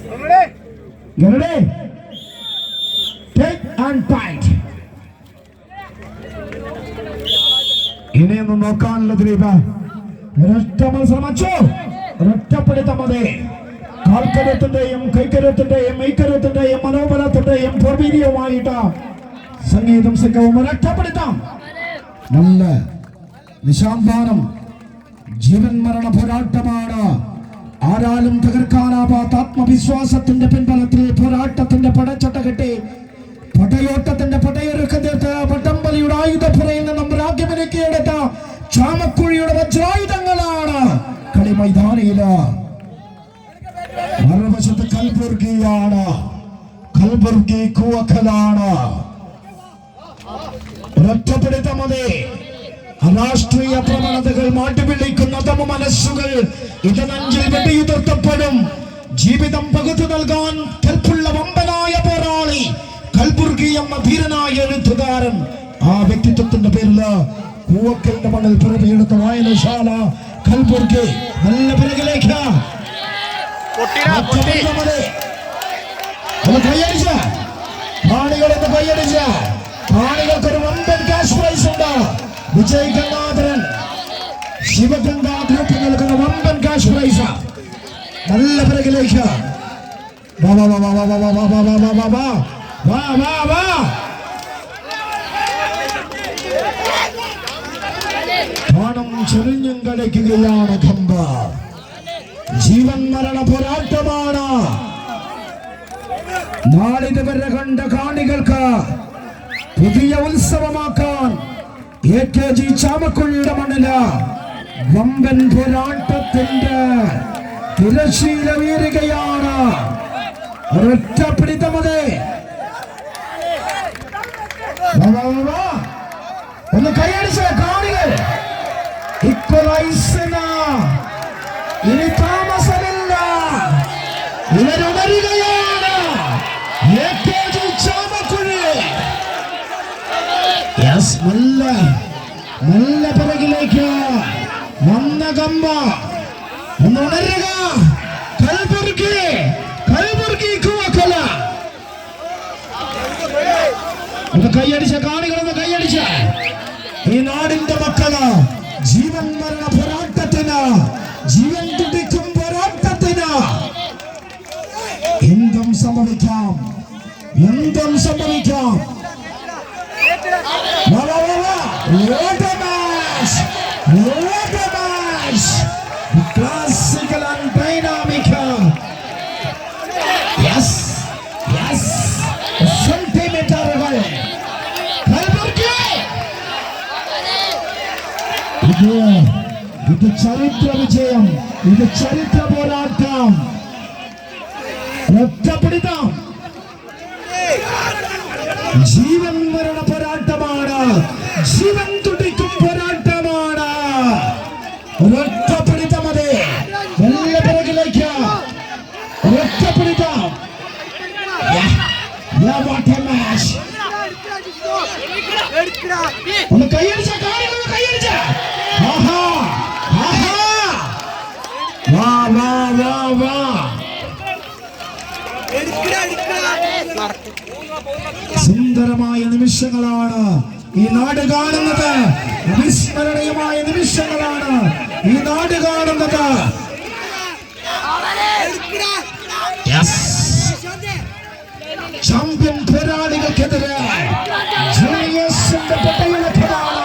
Get ready? Take and bite. ഇനിയൊന്നും നോക്കാനുള്ള ദ്വീപ് ഒരൊറ്റ മത്സരമച്ചോ ഒരൊറ്റപ്പെടുത്താൻ മതി. കാൽക്കരുത്തിന്റെയും കൈക്കരുത്തിന്റെയും മെയ്ക്കരുത്തിന്റെയും മനോബലത്തിന്റെയും പ്രവീര്യവുമായിട്ട് സംഗീതം സംഘവും ഒരൊറ്റപ്പെടുത്താം. നല്ല നിശാന്താനം ജീവൻ മരണ പോരാട്ടമാണ്. ആരാലും തകർക്കാനാവാത്ത ആത്മവിശ്വാസത്തിന്റെ പിൻബലത്തിൽ പോരാട്ടത്തിന്റെ പടച്ചട്ട കെട്ടി പടയോട്ടത്തിന്റെ പടയൊരുക്കത്തെ പട്ടംബലിയുടെ ആയുധപ്പുറയിൽ നിന്നും രാജ്യമിനക്കിയെടുത്ത ചാമക്കുഴിയുടെ വജ്രായുധങ്ങളാണ് കളി മൈതാനിയില്. മറുവശത്ത് കൽബുർഗിയാണ്. കൽബുർഗി കൂവക്കലാണ്. ഒരൊറ്റപ്പെടുത്താൻ മതി. രാഷ്ട്രീയ പ്രവണതകൾ മാറ്റിവിളിക്കുന്ന തമ മനസ്സുകൾ ഇടനഞ്ചിൽ വെടിയുതിർത്തപ്പെടും. ജീവിതം പകുത്തു നൽകാൻ കൽപ്പുള്ള വമ്പനായ പോരാളി കൽബുർഗി എന്ന ധീരനായ എഴുത്തുകാരൻ. ആ വ്യക്തിത്വത്തിന്റെ പേരില് കൂവക്കലിന്റെ മണ്ണിൽ പിറവിയെടുത്ത വായനശാല കൽബുർഗി. നല്ല പിറകിലേക്ക് കൈയടിച്ച കാണികളൊന്ന് കൈയടിച്ച കാണികൾക്കൊരു വമ്പൻ ക്യാഷ് പ്രൈസ് ഉണ്ട്. വിജയ് ഗംഗാധരൻ ശിവഗംഗാ ഗ്രൂപ്പ് നൽകുന്ന വമ്പൻ ക്യാഷ് പ്രൈസ്. നല്ല പിറകിലേക്ക് പണം ചെറിഞ്ഞും കളിക്കുകയാണ് ഖമ്പ. ജീവൻ മരണ പോരാട്ടമാണ്. നാളിതുവരെ കണ്ട കാണികൾക്ക് പുതിയ ഉത്സവമാക്കാൻ AKG ചാമക്കുഴിയുടെ മണ്ണില് വമ്പൻ പോരാട്ടത്തിന്റെ തിരശീല വീരുകയാണ്. ഒരൊറ്റ പിടിത്തം മതി. ഒന്ന് കൈയടിച്ച കാണികൾ ഇക്വലൈസിന് ഇനി താമസമില്ല. ഇവരുണരുകയാണ്. AKG ചാമക്കുഴി. നല്ല പിറകിലേക്ക് വന്ന കമ്പ ഒന്ന് ഉണരുക. കൽബുർഗി കൂവക്കല. ഒന്ന് കൈയടിച്ച കാണികളൊന്ന് കൈയടിച്ച ഈ നാടിന്റെ മക്കള് ജീവൻ മരണ പോരാട്ടത്തിന് ജീവൻ തുടിക്കും പോരാട്ടത്തിന് എന്തും സംഭവിക്കാം. എന്തും സംഭവിക്കാം. What a match! What a match! Classical and dynamic. Yes, yes. സെന്റിമീറ്ററുകൾ. ഇത് ചരിത്ര വിജയം. ഇത് ചരിത്ര പോരാട്ടം. ഒറ്റപ്പെടുത്താം. ജീവൻ മരണ പോരാട്ടമാണ്. ജീവൻ തുടിക്കും പോരാട്ടമാണ്. ഒറ്റപ്പെടുത്താം മതി. നല്ല പിറകിലേക്ക് ഒറ്റപ്പെടുത്താം. ഒന്ന് കൈയടിച്ച കാണികൾ കൈയടിച്ച. സുന്ദരമായ നിമിഷങ്ങളാണ് ഈ നാട് കാണുന്നത്. അവിസ്മരണീയമായ നിമിഷങ്ങളാണ് ഈ നാട് കാണുന്നത്. ചാമ്പ്യൻ പോരാളികൾക്കെതിരെ ജൂനിയേഴ്സിന്റെ പട്ടയിലൊക്കെയാണ്.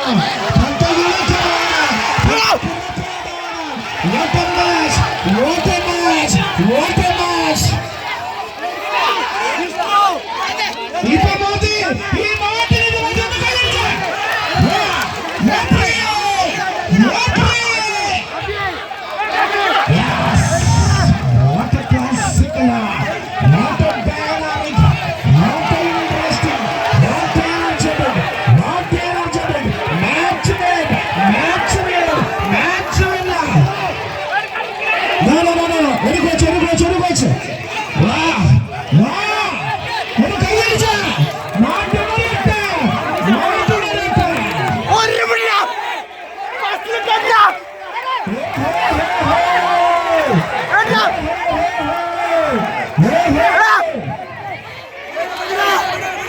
Yeah. ഹേ